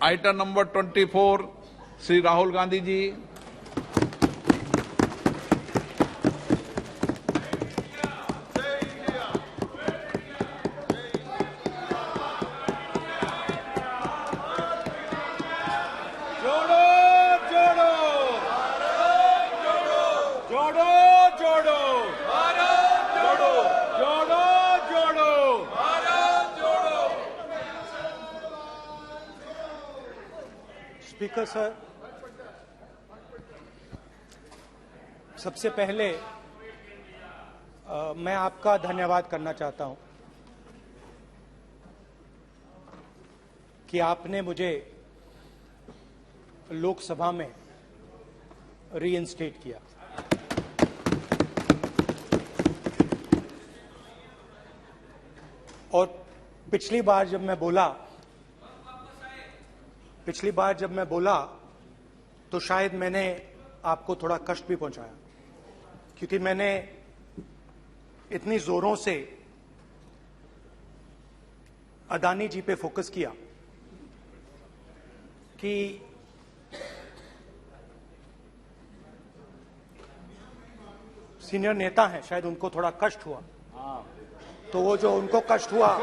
Item number 24 Shri Rahul Gandhi ji. जोड़ो जोड़ो जोड़ो जोड़ो जोड़ो जोड़ो जोड़ो। स्पीकर सर, सबसे पहले मैं आपका धन्यवाद करना चाहता हूं कि आपने मुझे लोकसभा में रीइंस्टेट किया। और पिछली बार जब मैं बोला तो शायद मैंने आपको थोड़ा कष्ट भी पहुंचाया, क्योंकि मैंने इतनी जोरों से अदानी जी पे फोकस किया कि सीनियर नेता हैं, शायद उनको थोड़ा कष्ट हुआ। तो वो जो उनको कष्ट हुआ,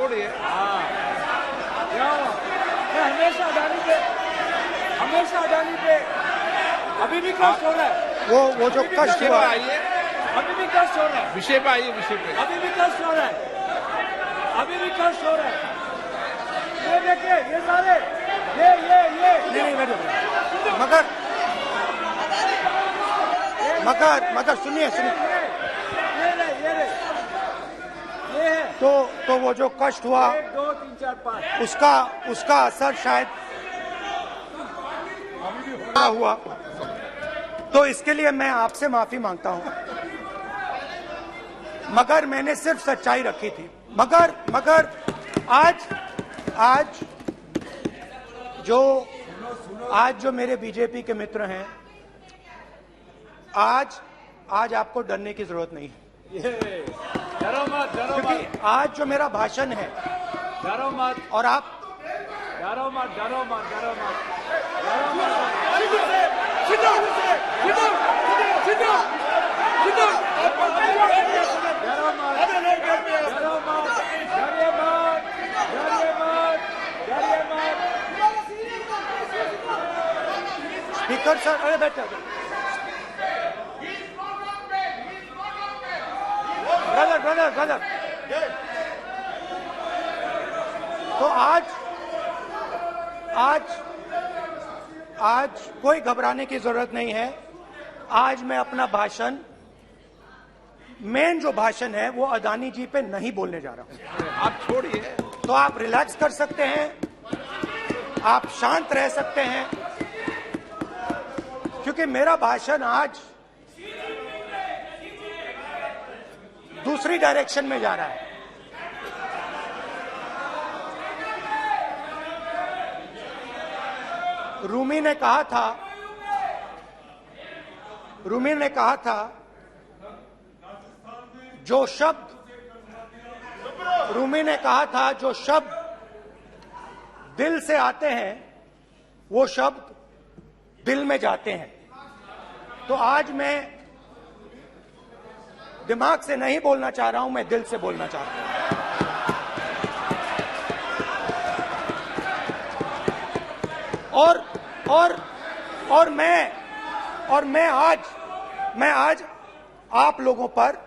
हमेशा अडानी पे अभी भी कष्ट हो रहा है। वो जो कष्ट हुआ, अभी भी कष्ट हो रहा है। विषय पे आइए, विषय पे। अभी भी कष्ट हो रहा है। ये देखिए, ये सारे नहीं मगर सुनिए ये है। तो वो जो कष्ट हुआ, 1 2 3 4 5 उसका असर शायद हुआ। तो इसके लिए मैं आपसे माफी मांगता हूं, मगर मैंने सिर्फ सच्चाई रखी थी। मगर आज जो मेरे बीजेपी के मित्र हैं, आज आपको डरने की जरूरत नहीं है, डरो मत क्योंकि आज जो मेरा भाषण है, डरो मत और आप डरो मत स्पीकर सर, अरे बैठो ब्रदर। तो आज कोई घबराने की जरूरत नहीं है। आज मैं अपना भाषण, मेन जो भाषण है, वो अदानी जी पे नहीं बोलने जा रहा हूं। आप छोड़िए, तो आप रिलैक्स कर सकते हैं, आप शांत रह सकते हैं, क्योंकि मेरा भाषण आज दूसरी डायरेक्शन में जा रहा है। रूमी ने कहा था जो शब्द दिल से आते हैं, वो शब्द दिल में जाते हैं। तो आज मैं दिमाग से नहीं बोलना चाह रहा हूं, मैं दिल से बोलना चाह रहा हूं। और मैं आज आप लोगों पर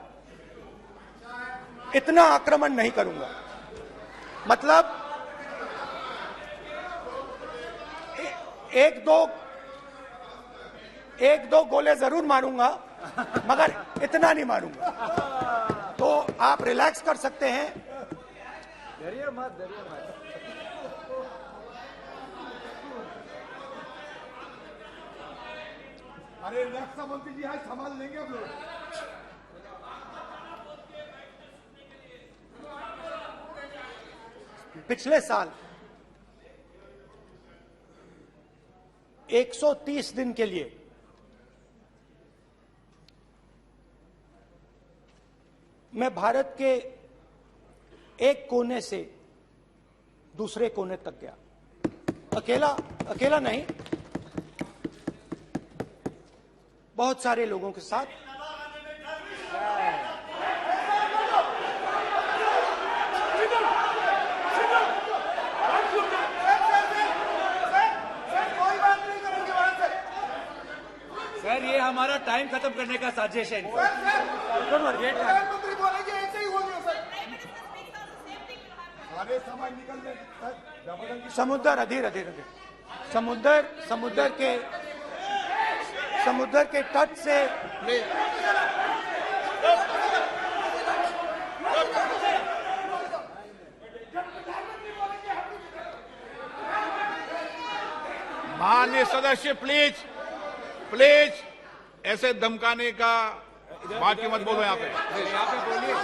इतना आक्रमण नहीं करूंगा। मतलब एक दो गोले जरूर मारूंगा, मगर इतना नहीं मारूंगा। तो आप रिलैक्स कर सकते हैं। डरिए मत अरे रक्षा मंत्री जी आज संभाल लेंगे आप लोग। पिछले साल 130 दिन के लिए मैं भारत के एक कोने से दूसरे कोने तक गया, अकेला। अकेला नहीं, बहुत सारे लोगों के साथ सर ये हमारा टाइम खत्म करने का साजिश है। प्रधानमंत्री बोलेंगे ऐसे ही होंगे सर। सारे समाज निकल जाए। समुद्र अधीर समुद्र के तट से माननीय सदस्य प्लीज प्लीज ऐसे धमकाने का बात की मत बोलो यहाँ पे। यहाँ पे बोलिए,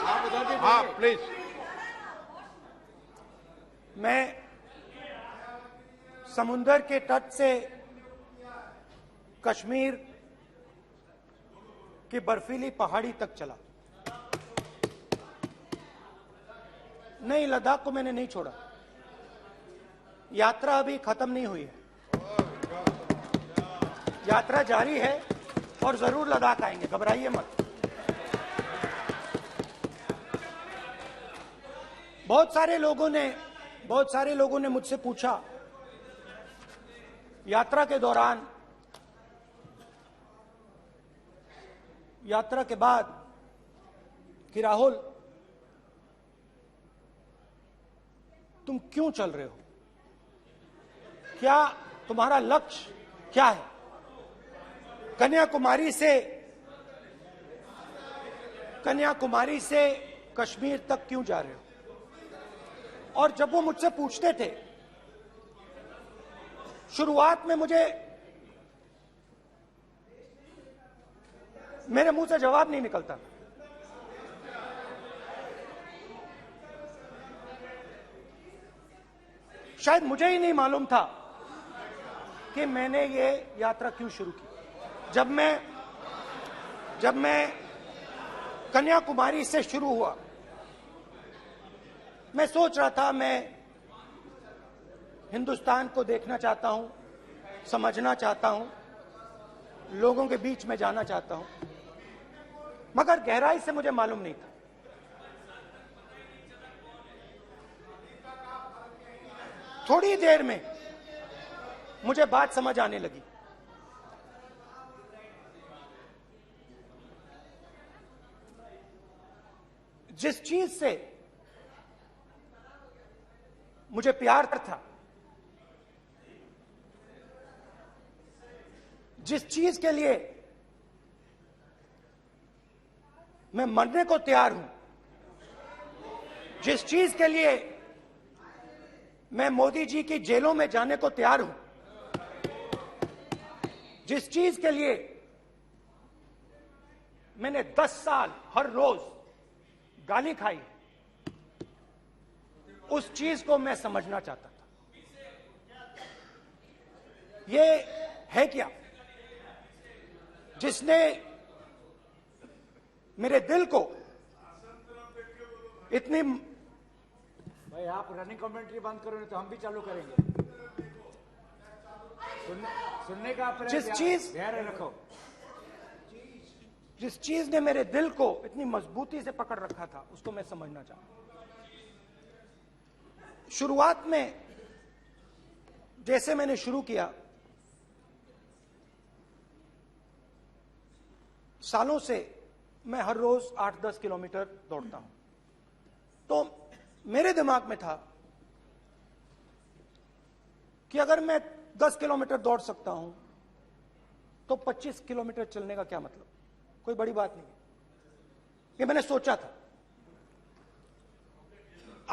आप उधर भी हाँ बोलिए। प्लीज। मैं समुद्र के तट से कश्मीर की बर्फीली पहाड़ी तक चला। नहीं, लद्दाख को मैंने नहीं छोड़ा। यात्रा अभी खत्म नहीं हुई है, यात्रा जारी है और जरूर लद्दाख आएंगे, घबराइए मत। बहुत सारे लोगों ने मुझसे पूछा यात्रा के दौरान, यात्रा के बाद कि राहुल तुम क्यों चल रहे हो, क्या तुम्हारा लक्ष्य क्या है, कन्याकुमारी से कश्मीर तक क्यों जा रहे हो। और जब वो मुझसे पूछते थे, शुरुआत में मेरे मुंह से जवाब नहीं निकलता। शायद मुझे ही नहीं मालूम था कि मैंने ये यात्रा क्यों शुरू की। जब मैं कन्याकुमारी से शुरू हुआ, मैं सोच रहा था मैं हिंदुस्तान को देखना चाहता हूं, समझना चाहता हूं, लोगों के बीच में जाना चाहता हूं, मगर गहराई से मुझे मालूम नहीं था। थोड़ी देर में मुझे बात समझ आने लगी। जिस चीज से मुझे प्यार था, जिस चीज के लिए मैं मरने को तैयार हूं, जिस चीज के लिए मैं मोदी जी की जेलों में जाने को तैयार हूं, जिस चीज के लिए मैंने 10 साल हर रोज गाली खाई, उस चीज को मैं समझना चाहता था। ये है क्या जिसने मेरे दिल को इतनी, भाई आप रनिंग कमेंट्री बंद करो नहीं तो हम भी चालू करेंगे। सुनने का अपने धैर्य रखो। जिस चीज ने मेरे दिल को इतनी मजबूती से पकड़ रखा था, उसको मैं समझना चाहता। शुरुआत में जैसे मैंने शुरू किया, सालों से मैं हर रोज 8-10 किलोमीटर दौड़ता हूं, तो मेरे दिमाग में था कि अगर मैं 10 किलोमीटर दौड़ सकता हूं तो 25 किलोमीटर चलने का क्या मतलब, कोई बड़ी बात नहीं। ये मैंने सोचा था।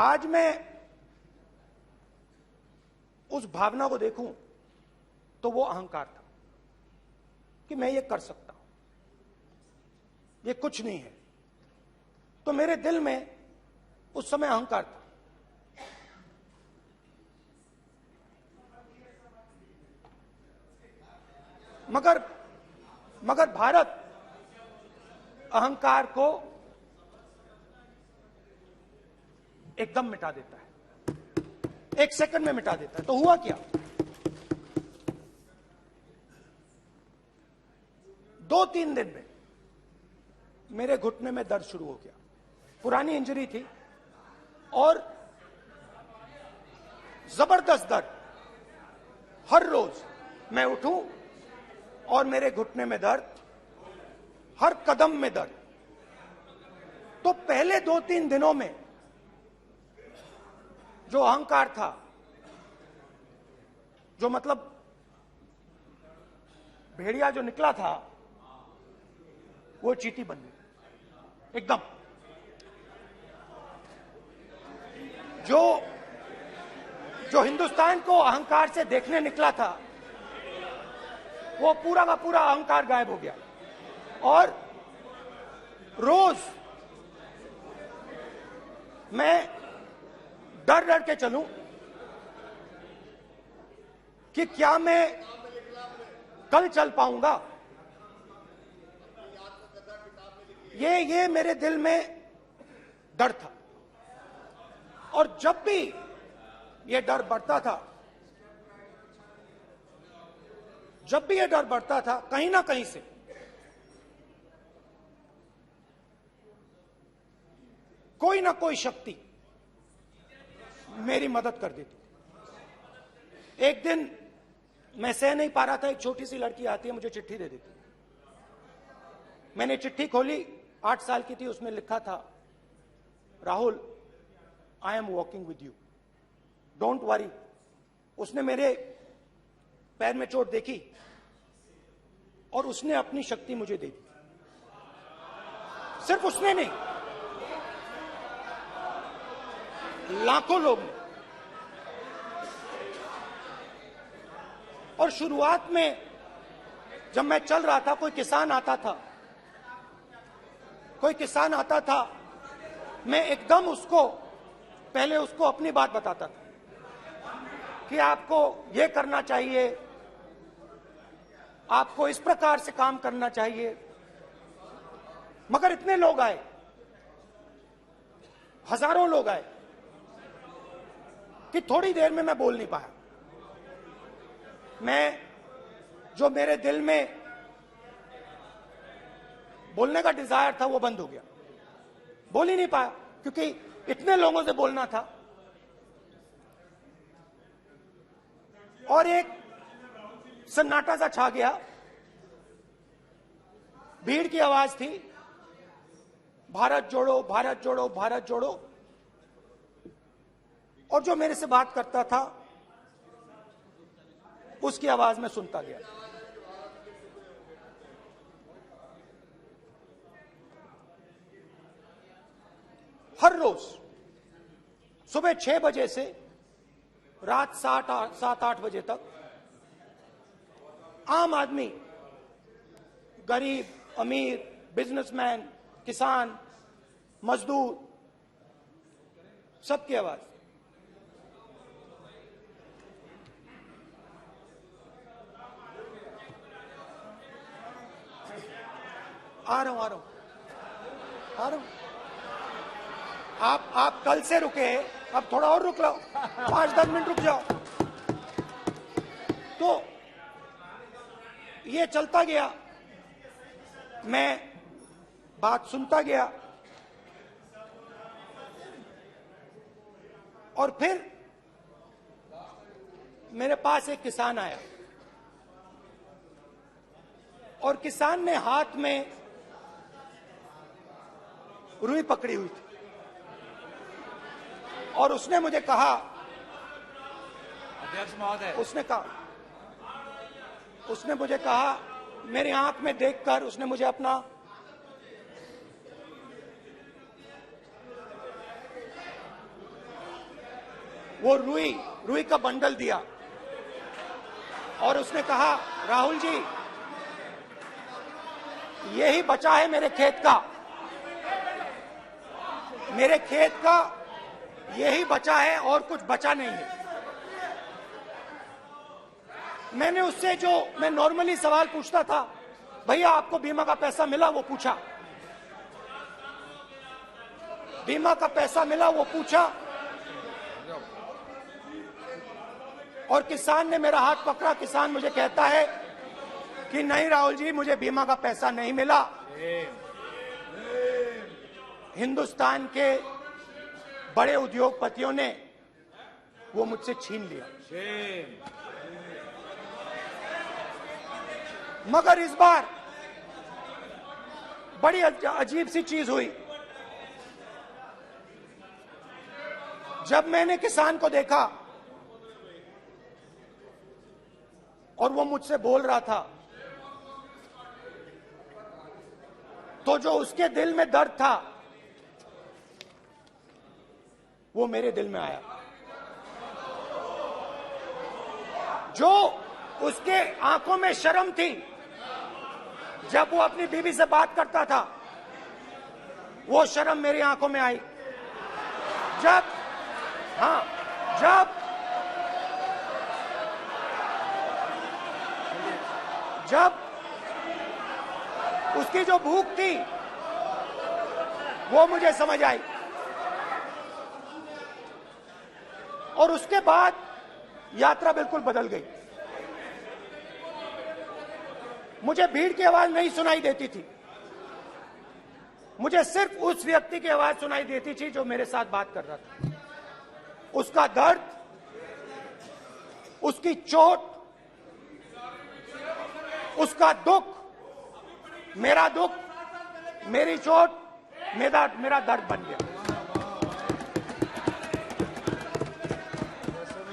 आज मैं उस भावना को देखूं तो वो अहंकार था कि मैं ये कर सकता हूं, ये कुछ नहीं है। तो मेरे दिल में उस समय अहंकार था। मगर भारत अहंकार को एकदम मिटा देता है। 1 सेकंड में मिटा देता है। तो हुआ क्या, 2-3 दिन में मेरे घुटने में दर्द शुरू हो गया। पुरानी इंजरी थी और जबरदस्त दर्द। हर रोज मैं उठूं और मेरे घुटने में दर्द, हर कदम में दर्द। तो पहले 2-3 दिनों में जो अहंकार था, जो मतलब भेड़िया जो निकला था, वो चींटी बन गई एकदम। जो हिंदुस्तान को अहंकार से देखने निकला था, वो पूरा का पूरा अहंकार गायब हो गया। और रोज मैं डर डर के चलूं कि क्या मैं कल चल पाऊंगा। ये मेरे दिल में डर था। और जब भी ये डर बढ़ता था, कहीं ना कहीं से कोई ना कोई शक्ति मेरी मदद कर देती। एक दिन मैं सह नहीं पा रहा था, एक छोटी सी लड़की आती है, मुझे चिट्ठी दे देती। मैंने चिट्ठी खोली, 8 साल की थी, उसमें लिखा था, Rahul, I am walking with you, don't worry. उसने मेरे पैर में चोट देखी और उसने अपनी शक्ति मुझे दे दी। सिर्फ उसने नहीं, लाखों लोग ने। और शुरुआत में जब मैं चल रहा था, कोई किसान आता था, मैं एकदम पहले उसको अपनी बात बताता था कि आपको ये करना चाहिए, आपको इस प्रकार से काम करना चाहिए। मगर इतने लोग आए, हजारों लोग आए, कि थोड़ी देर में मैं बोल नहीं पाया। जो मेरे दिल में बोलने का डिजायर था, वो बंद हो गया। बोल ही नहीं पाया, क्योंकि इतने लोगों से बोलना था। और एक सन्नाटा सा छा गया, भीड़ की आवाज थी, भारत जोड़ो, भारत जोड़ो, भारत जोड़ो। और जो मेरे से बात करता था, उसकी आवाज में सुनता गया। हर रोज सुबह 6 बजे से रात 7-8 बजे तक आम आदमी, गरीब, अमीर, बिजनेसमैन, किसान, मजदूर, सबकी आवाज। आ रहा हूं। आप कल से रुके, अब थोड़ा और रुक लो, 5-10 मिनट रुक जाओ। तो ये चलता गया, मैं बात सुनता गया। और फिर मेरे पास एक किसान आया, और किसान ने हाथ में रुई पकड़ी हुई थी, और उसने मुझे कहा, अध्यक्ष महोदय, उसने मुझे कहा, मेरे आंख में देखकर उसने मुझे अपना वो रुई का बंडल दिया, और उसने कहा, राहुल जी, यही बचा है मेरे खेत का यही बचा है, और कुछ बचा नहीं है। मैंने उससे, जो मैं नॉर्मली सवाल पूछता था, भैया आपको बीमा का पैसा मिला, वो पूछा। बीमा का पैसा मिला, वो पूछा। और किसान ने मेरा हाथ पकड़ा। किसान मुझे कहता है कि नहीं राहुल जी, मुझे बीमा का पैसा नहीं मिला, हिंदुस्तान के बड़े उद्योगपतियों ने वो मुझसे छीन लिया। मगर इस बार बड़ी अजीब सी चीज हुई। जब मैंने किसान को देखा और वो मुझसे बोल रहा था, तो जो उसके दिल में दर्द था वो मेरे दिल में आया। जो उसके आंखों में शर्म थी जब वो अपनी बीवी से बात करता था, वो शर्म मेरी आंखों में आई। जब उसकी जो भूख थी वो मुझे समझ आई। और उसके बाद यात्रा बिल्कुल बदल गई। मुझे भीड़ की आवाज नहीं सुनाई देती थी, मुझे सिर्फ उस व्यक्ति की आवाज सुनाई देती थी जो मेरे साथ बात कर रहा था। उसका दर्द, उसकी चोट, उसका दुख, मेरा दुख, मेरी चोट, मेरा दर्द बन गया।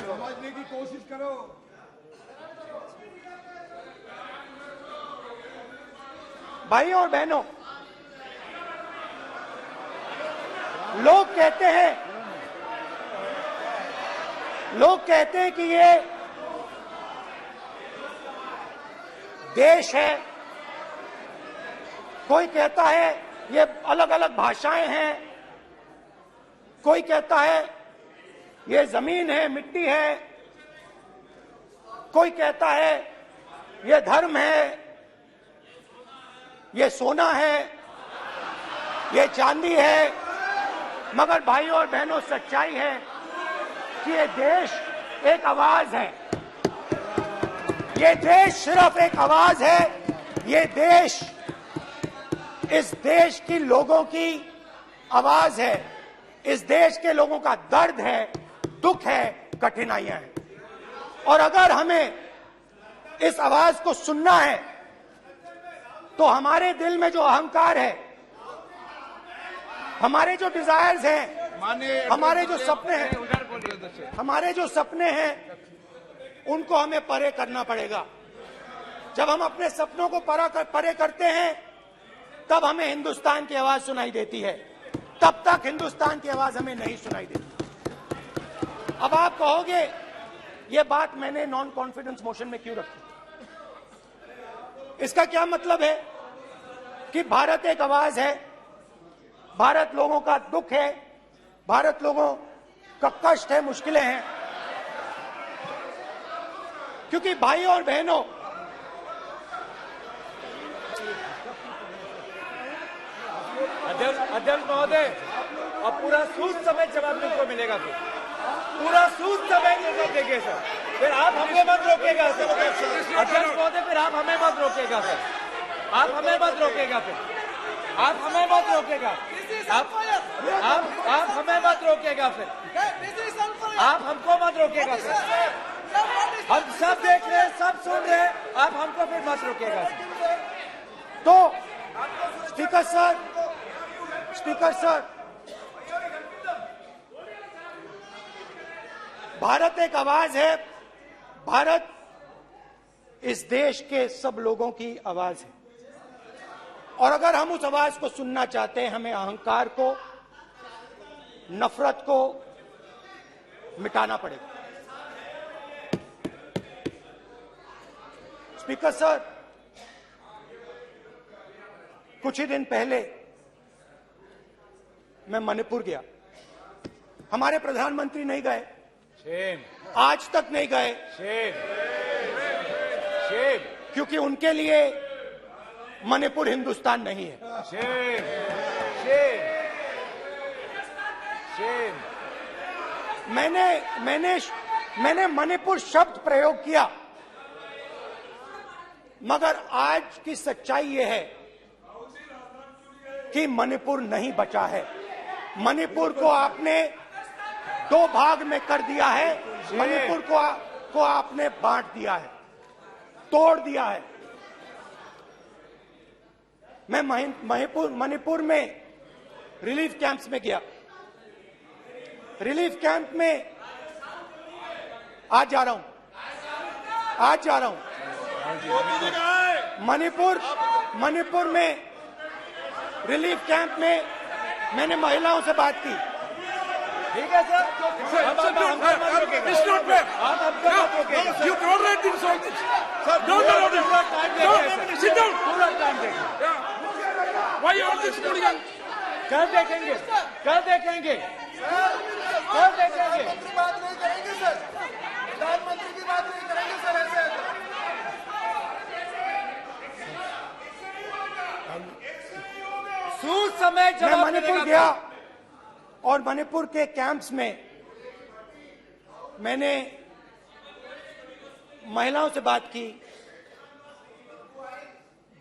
समझने की कोशिश करो। भाइयों और बहनों, लोग कहते हैं कि ये देश है, कोई कहता है ये अलग अलग भाषाएं हैं, कोई कहता है ये जमीन है, मिट्टी है, कोई कहता है ये धर्म है, ये सोना है, ये चांदी है। मगर भाइयों और बहनों, सच्चाई है कि ये देश एक आवाज है। ये देश सिर्फ एक आवाज है। ये देश, इस देश की लोगों की आवाज है। इस देश के लोगों का दर्द है, दुख है, कठिनाइयां हैं। और अगर हमें इस आवाज को सुनना है तो हमारे दिल में जो अहंकार है, हमारे जो डिजायर्स हैं, हमारे जो सपने हैं, उनको हमें परे करना पड़ेगा। जब हम अपने सपनों को परे करते हैं तब हमें हिंदुस्तान की आवाज सुनाई देती है, तब तक हिंदुस्तान की आवाज हमें नहीं सुनाई देती। अब आप कहोगे ये बात मैंने नॉन कॉन्फिडेंस मोशन में क्यों रखी? इसका क्या मतलब है कि भारत एक आवाज है, भारत लोगों का दुख है, भारत लोगों का कष्ट है, मुश्किलें हैं। क्योंकि भाइयों और बहनों, अध्यक्ष महोदय, अब पूरा सूद समय जवाब तुमको मिलेगा, फिर पूरा सूद समय देंगे सर। फिर आप हमें मत रोकेगा सर। अध्यक्ष महोदय, फिर आप हमें मत रोकेगा सर। आप हमें मत रोकेगा, फिर आप हमें मत रोकेगा, आप हमें मत रोकेगा, फिर आप हमको मत रोकेगा सर। हम सब देख रहे हैं, सब सुन रहे हैं, आप हमको फिर मत रोकेगा सर। तो स्पीकर सर, भारत एक आवाज है। भारत इस देश के सब लोगों की आवाज है। और अगर हम उस आवाज को सुनना चाहते हैं, हमें अहंकार को, नफरत को मिटाना पड़ेगा। स्पीकर सर, कुछ ही दिन पहले मैं मणिपुर गया। हमारे प्रधानमंत्री नहीं गए, आज तक नहीं गए, क्योंकि उनके लिए मणिपुर हिंदुस्तान नहीं है। मैंने मणिपुर शब्द प्रयोग किया, मगर आज की सच्चाई यह है कि मणिपुर नहीं बचा है। मणिपुर को आपने 2 भाग में कर दिया है। मणिपुर को आपने बांट दिया है, तोड़ दिया है। मैं मणिपुर में रिलीफ कैंप्स में गया। रिलीफ कैंप में आज जा रहा हूं। मणिपुर में रिलीफ कैंप में मैंने महिलाओं से बात की। ठीक है सर, अब आप हमको मत रोकिएगा। It's not fair. आप हमको मत रोकिएगा। You tolerate insults. Sir, Don't allow this. पूरा टाइम No, देखिए sit down. पूरा टाइम देखिए। Yeah. Why you all this hooligan? कल देखेंगे। बात नहीं करेंगे सर, प्रधानमंत्री की बात नहीं करेंगे सर, ऐसे सूद समय मैं जवाब मणिपुर देने गया का। और मणिपुर के कैंप्स में मैंने महिलाओं से बात की,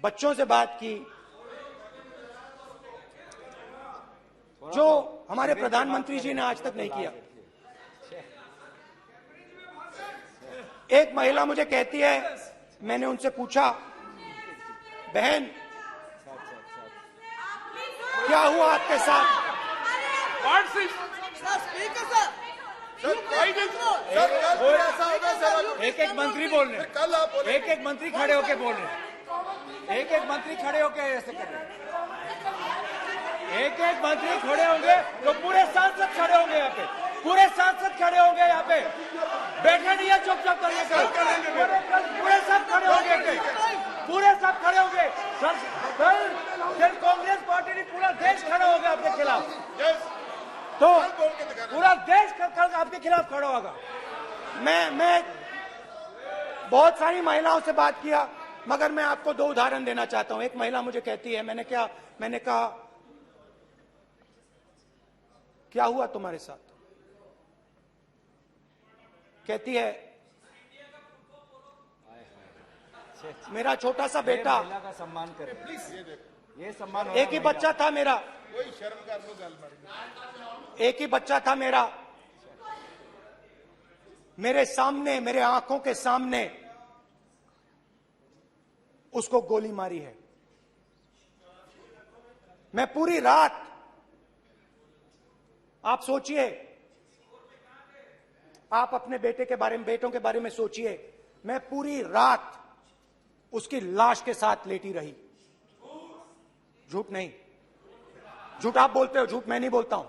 बच्चों से बात की, जो हमारे प्रधानमंत्री जी ने आज तक नहीं किया। एक महिला मुझे कहती है, मैंने उनसे पूछा, बहन क्या हुआ आपके साथ? What's this? एक एक मंत्री बोल रहे हैं। कल आप बोले एक एक मंत्री खड़े होके बोल रहे हैं। एक एक मंत्री खड़े होके ऐसे कर रहे हैं। एक एक मंत्री खड़े होंगे तो पूरे सांसद खड़े होंगे यहाँ पे, पूरे सांसद खड़े होंगे यहाँ पे। बैठे नहीं है चुपचाप करिए, पूरे सब खड़े होंगे, पूरे सब खड़े होंगे। कल कांग्रेस पार्टी ने पूरा देश खड़ा होगा आपके खिलाफ, तो पूरा देश कल आपके खिलाफ खड़ा होगा। मैं बहुत सारी महिलाओं से बात किया, मगर मैं आपको 2 उदाहरण देना चाहता हूं। एक महिला मुझे कहती है, मैंने कहा क्या हुआ तुम्हारे साथ? कहती है, मेरा छोटा सा बेटा, महिला का सम्मान करें प्लीज, ये सम्मान। एक ही बच्चा था मेरा, कोई शर्म कर लो गल एक ही बच्चा था मेरा, मेरे सामने, मेरे आंखों के सामने उसको गोली मारी है। मैं पूरी रात, आप सोचिए, आप अपने बेटों के बारे में सोचिए, मैं पूरी रात उसकी लाश के साथ लेटी रही। झूठ नहीं, झूठ आप बोलते हो, झूठ मैं नहीं बोलता हूं।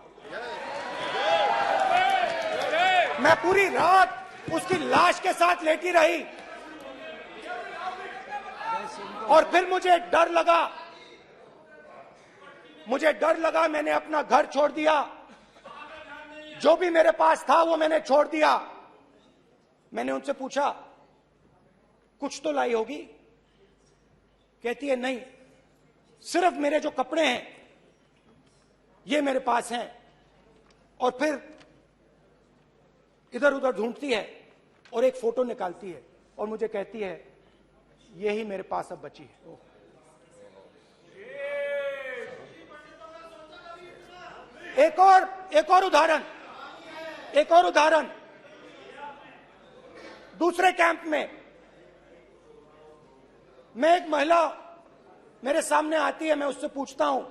मैं पूरी रात उसकी लाश के साथ लेटी रही और फिर मुझे डर लगा, मैंने अपना घर छोड़ दिया, जो भी मेरे पास था वो मैंने छोड़ दिया। मैंने उनसे पूछा, कुछ तो लाई होगी? कहती है, नहीं, सिर्फ मेरे जो कपड़े हैं ये मेरे पास हैं। और फिर इधर उधर ढूंढती है और एक फोटो निकालती है और मुझे कहती है, यही मेरे पास अब बची है। एक और उदाहरण, दूसरे कैंप में मैं, एक महिला मेरे सामने आती है, मैं उससे पूछता हूं,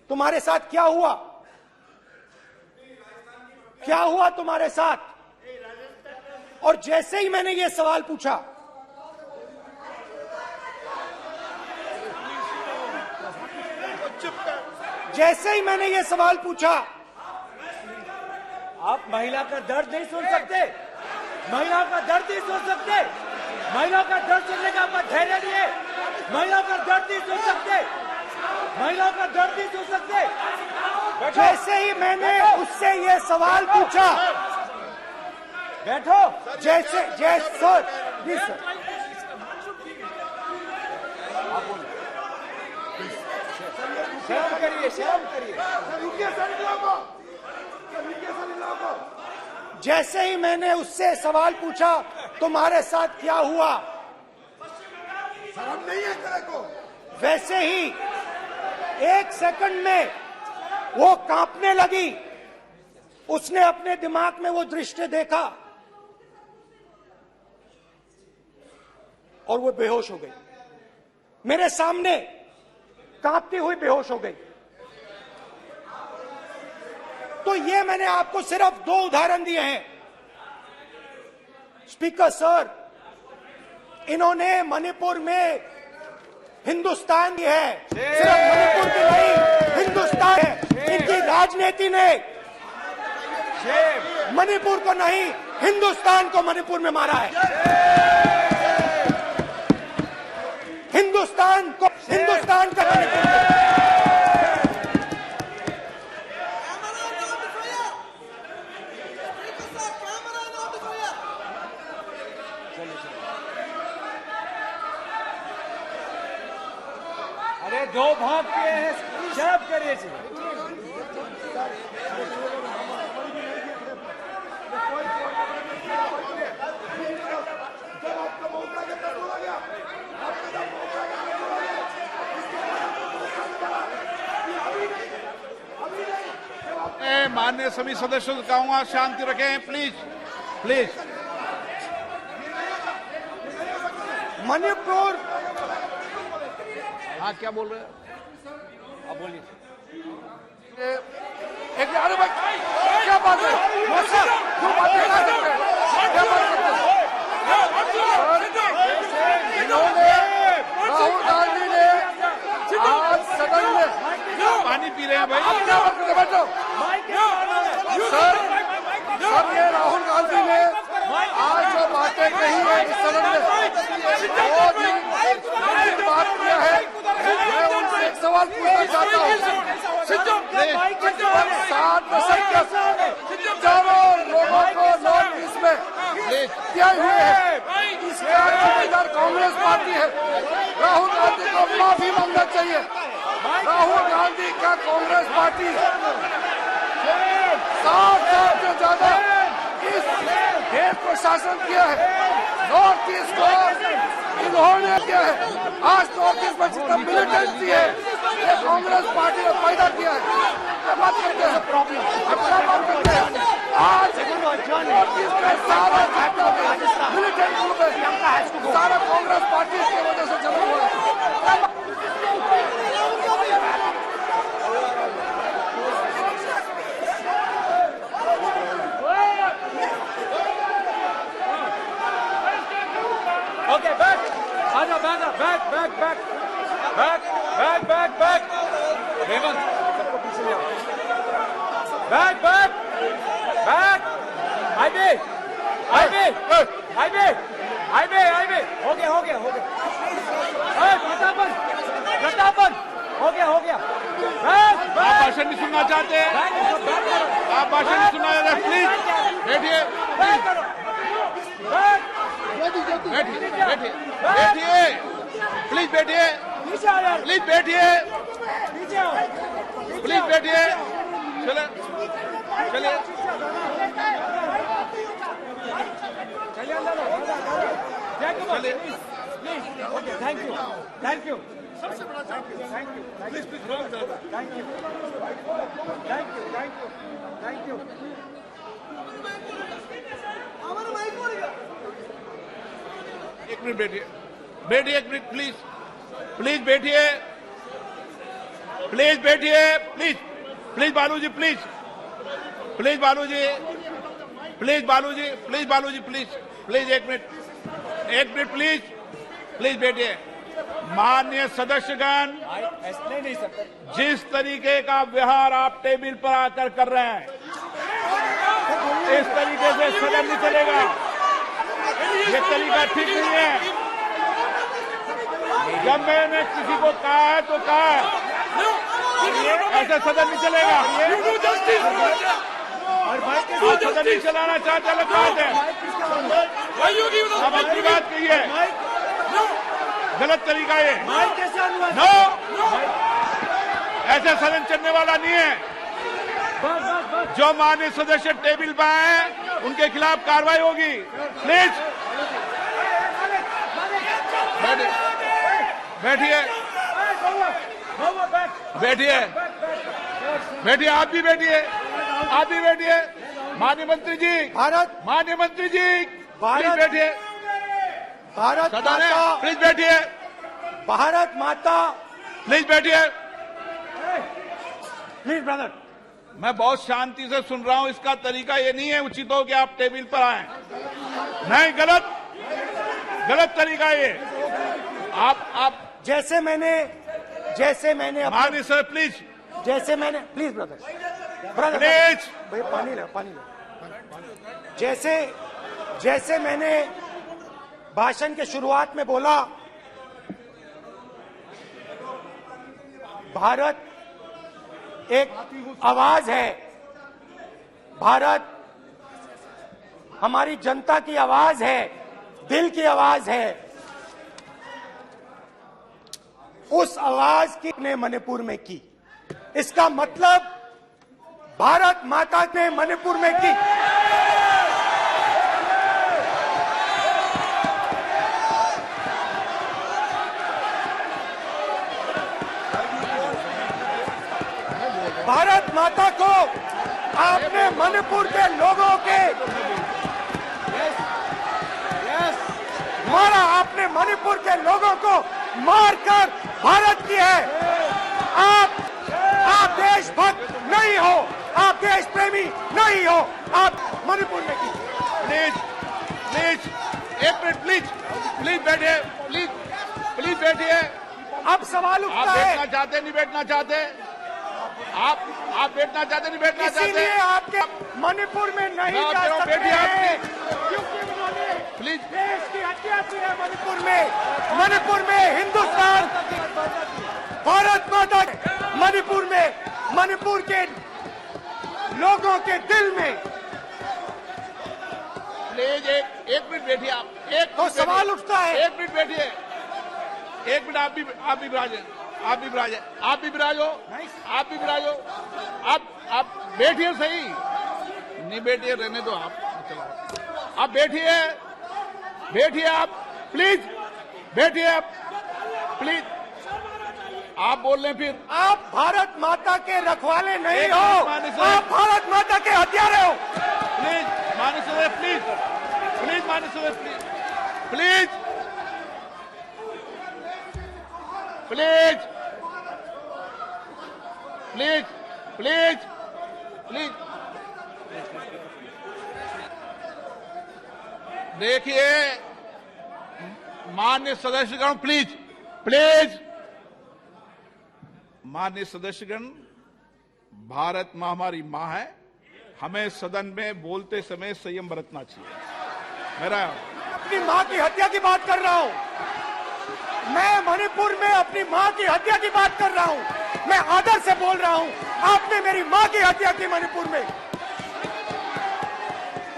तुम्हारे साथ क्या हुआ? क्या हुआ तुम्हारे साथ? और जैसे ही मैंने ये सवाल पूछा, आप महिला का दर्द नहीं सुन सकते, महिला का दर्द नहीं सुन सकते, महिला का दर्द सुनने का आपका धैर्य नहीं है, महिला का दर्द नहीं सुन सकते, महिला का दर्द नहीं सुन सकते। जैसे ही मैंने उससे ये सवाल पूछा, बैठो, सर, प्लीज सर, शर्म करिए, शर्म करिए। जैसे ही मैंने उससे सवाल पूछा तुम्हारे साथ क्या हुआ, शर्म नहीं है तेरे को? वैसे ही 1 सेकंड में वो कांपने लगी। उसने अपने दिमाग में वो दृश्य देखा और वो बेहोश हो गई। मेरे सामने कांपती हुई बेहोश हो गई। तो ये मैंने आपको सिर्फ 2 उदाहरण दिए हैं। स्पीकर सर, इन्होंने मणिपुर में हिंदुस्तान की है, सिर्फ मणिपुर की नहीं, हिंदुस्तान है। इनकी राजनीति ने मणिपुर को नहीं, हिंदुस्तान को मणिपुर में मारा है। हिंदुस्तान का मणिपुर में। अरे 2 भाग किए हैं, शर्म करिए जी। माननीय सभी सदस्यों से कहूंगा शांति रखें, प्लीज प्लीज। मणिपुर, हाँ क्या बोल रहे हैं? अब बोलिए। एक अरे भाई क्या बात है? क्यों बात कर रहे हैं? क्या बात करते हैं? इन्होंने राहुल गांधी ने आज सदन में पानी पी रहे हैं भाई। आप क्या बात करते हैं? बैठो सर, सर ये राहुल गांधी ने आज जो बातें कही है इस सदन में वो भी बात किया है। मैं उनसे एक सवाल पूछना चाहता हूँ। 60 दशक तक चारों लोगों को नॉर्थ ईस्ट में किया हुए है, इसका जिम्मेदार कांग्रेस पार्टी है। राहुल गांधी को माफी मांगना चाहिए। राहुल गांधी का कांग्रेस पार्टी 60 साल से ज्यादा इस देश को शासन किया है। नॉर्थ ईस्ट को इन्होंने किया है। आज नॉर्थ ईस्ट में जितना मिलिटेंसी है ये कांग्रेस पार्टी ने पैदा किया है। क्या बात करते हैं? क्या बात करते हैं? आज नॉर्थ ईस्ट में सारा मिलिटेंट ग्रुप है, सारा कांग्रेस पार्टी की वजह से चला हुआ है। Okay, back. Aja, back. Hemant, सबको पीछे ले आओ। बैक। हाईवे। हो गया। प्रतापन, हो गया। आप भाषण नहीं सुनना चाहते हैं? आप भाषण नहीं सुनना चाहते? प्लीज बैठिए, प्लीज बैठिए, चलिए। Thank you. एक मिनट बैठिए, एक मिनट प्लीज बैठिए, प्लीज बालूजी, एक मिनट प्लीज बैठिए। माननीय सदस्यगण, ऐसे नहीं सकते। जिस तरीके का व्यवहार आप टेबल पर आकर कर रहे हैं, इस तरीके से सदन नहीं चलेगा। ये तरीका ठीक नहीं है। जब मैंने किसी को कहा है तो कहा है, ऐसे सदन नहीं चलेगा। आप सदन नहीं चलाना चाहते, अलग बात है। अब अपनी बात कहिए, गलत तरीका ये। नो, ऐसे सदन चलने वाला नहीं है। जो माननीय सदस्य टेबल पर आए उनके खिलाफ कार्रवाई होगी। प्लीज बैठिए, बैठिए, बैठिए, आप भी बैठिए, आप भी बैठिए। माननीय मंत्री जी, माननीय मंत्री जी, प्लीज बैठिए। भारत सदन है, माता, प्लीज बैठिए, भारत माता, प्लीज बैठिए। Please brother. मैं बहुत शांति से सुन रहा हूं, इसका तरीका ये नहीं है उचित हो कि आप टेबल पर आए। नहीं, गलत, गलत तरीका ये। आप जैसे मैंने माननीय सर प्लीज, जैसे मैंने, प्लीज ब्रदर, ब्रदर प्लीज, भैया पानी लो, पानी लो। जैसे मैंने भाषण के शुरुआत में बोला, भारत एक आवाज है, भारत हमारी जनता की आवाज है, दिल की आवाज है। उस आवाज की ने मणिपुर में की, इसका मतलब भारत माता ने मणिपुर में की। भारत माता को आपने मणिपुर के लोगों के मारा, आपने मणिपुर के लोगों को मारकर भारत की है। आप देशभक्त नहीं हो, आप देश प्रेमी नहीं हो, आप मणिपुर में की। प्लीज, प्लीज, एक मिनट, प्लीज, प्लीज बैठिए, प्लीज, प्लीज बैठिए। अब सवाल आप उठता है, बैठना चाहते नहीं बैठना चाहते, आप बैठना चाहते नहीं बैठना चाहते, इसीलिए आपके मणिपुर में नहीं मैं जा कह रहा हूं, सकते बैठिए आप, हैं, क्योंकि उन्होंने प्लीज। देश की हत्या की है। मणिपुर में हिंदुस्तान, भारत माता, मणिपुर के लोगों के दिल में। प्लीज एक मिनट बैठिए आप, एक तो मिनट सवाल बैठिए, उठता है, एक मिनट बैठिए, एक मिनट। आप भी विराजे, आप भी विराजे, आप भी विराजो, आप भी विराजो। आप बैठिए सही, नहीं बैठिए रहने दो आप, चलो आप बैठिए, बैठिए आप, प्लीज बैठिए आप, प्लीज। आप बोल रहे हैं फिर, आप भारत माता के रखवाले नहीं एक हो, मिनट माननीय सर। आप भारत माता के हत्यारे हो। प्लीज माननीय सदस्य, प्लीज, प्लीज माननीय सदस्य, please, please, please, please, please. देखिए माननीय सदस्यगण, प्लीज, प्लीज, माननीय सदस्यगण, भारत मां हमारी मां है, हमें सदन में बोलते समय संयम बरतना चाहिए। मेरा अपनी माँ की हत्या की बात कर रहा हूँ, मैं मणिपुर में अपनी माँ की हत्या की बात कर रहा हूँ, मैं आदर से बोल रहा हूँ। आपने मेरी माँ की हत्या की मणिपुर में।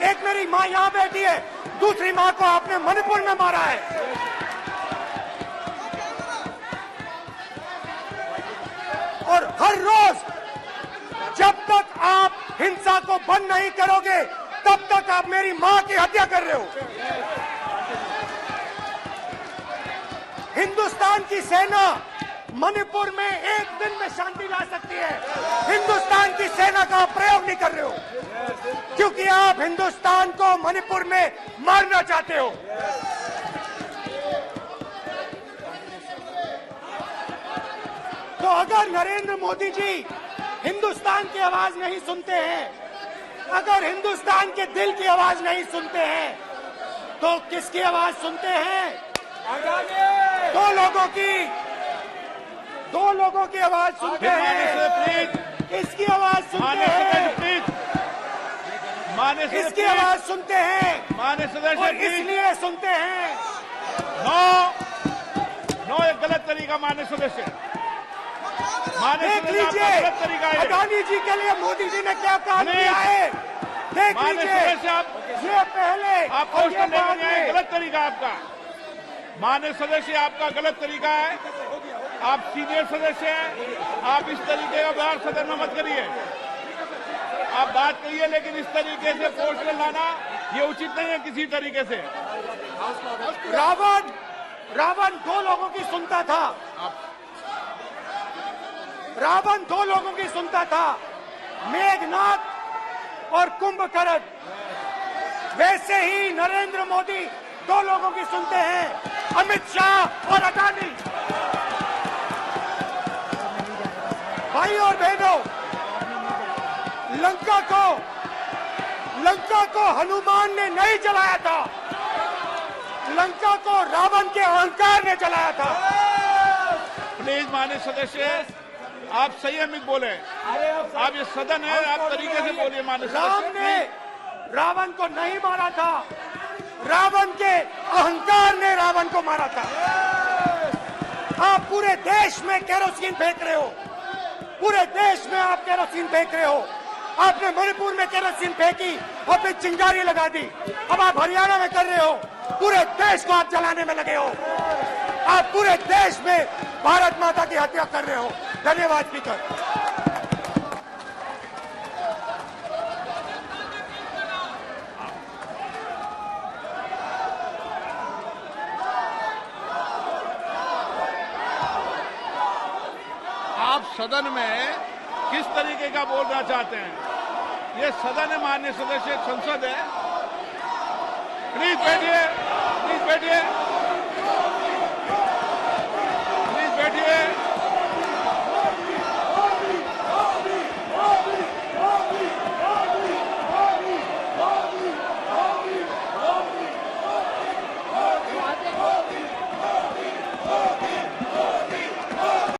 एक मेरी माँ यहाँ बैठी है, दूसरी माँ को आपने मणिपुर में मारा है। और हर रोज जब तक आप हिंसा को बंद नहीं करोगे, तब तक आप मेरी माँ की हत्या कर रहे हो। हिंदुस्तान की सेना मणिपुर में एक दिन में शांति ला सकती है, हिंदुस्तान की सेना का आप प्रयोग नहीं कर रहे हो, क्योंकि आप हिंदुस्तान को मणिपुर में मारना चाहते हो। तो अगर नरेंद्र मोदी जी हिंदुस्तान की आवाज नहीं सुनते हैं, अगर हिंदुस्तान के दिल की आवाज नहीं सुनते हैं, तो किसकी आवाज सुनते हैं? दो लोगों की आवाज सुनते हैं। प्लीज, इसकी आवाज सुनते हैं, प्लीज, माननीय सदस्य, इसकी आवाज सुनते हैं, माननीय सदस्य, और प्लीज। इसलिए सुनते हैं। नो, ये गलत तरीका माननीय सदस्य, माननीय देख सदस्य, आपका लीजिए गलत तरीका है। अडानी जी के लिए मोदी जी ने क्या काम नहीं। किया है, देख माननीय लीजिए। सदस्य, आप ये पहले आप और ये क्वेश्चन लेकर बाद आए, में। गलत तरीका आपका। माननीय सदस्य, आपका गलत तरीका है, आप सीनियर सदस्य हैं, आप इस तरीके का व्यवहार सदन में मत करिए। आप बात कहिए, लेकिन इस तरीके से पोस्टर लाना ये उचित नहीं है किसी तरीके से। रावण दो लोगों की सुनता था, रावण दो लोगों की सुनता था, मेघनाथ और कुंभकर्ण। वैसे ही नरेंद्र मोदी दो लोगों की सुनते हैं, अमित शाह और अडानी। भाई और बहनों, लंका को हनुमान ने नहीं जलाया था, लंका को रावण के अहंकार ने जलाया था। प्लीज माननीय सदस्य, आप संयमित बोले। आप ये सदन है, आप तरीके से बोलिए माननीय राम सदस्य। ने रावण को नहीं मारा था, रावण के अहंकार ने रावण को मारा था। आप पूरे देश में केरोसिन फेंक रहे हो, पूरे देश में आप केरोसिन फेंक रहे हो। आपने मणिपुर में केरोसिन फेंकी और फिर चिंगारी लगा दी। अब आप हरियाणा में कर रहे हो, पूरे देश को आप जलाने में लगे हो। आप पूरे देश में भारत माता की हत्या कर रहे हो। धन्यवाद स्पीकर। आप सदन में किस तरीके का बोलना चाहते हैं? ये सदन है माननीय सदस्य, संसद है। प्लीज बैठिए, प्लीज बैठिए।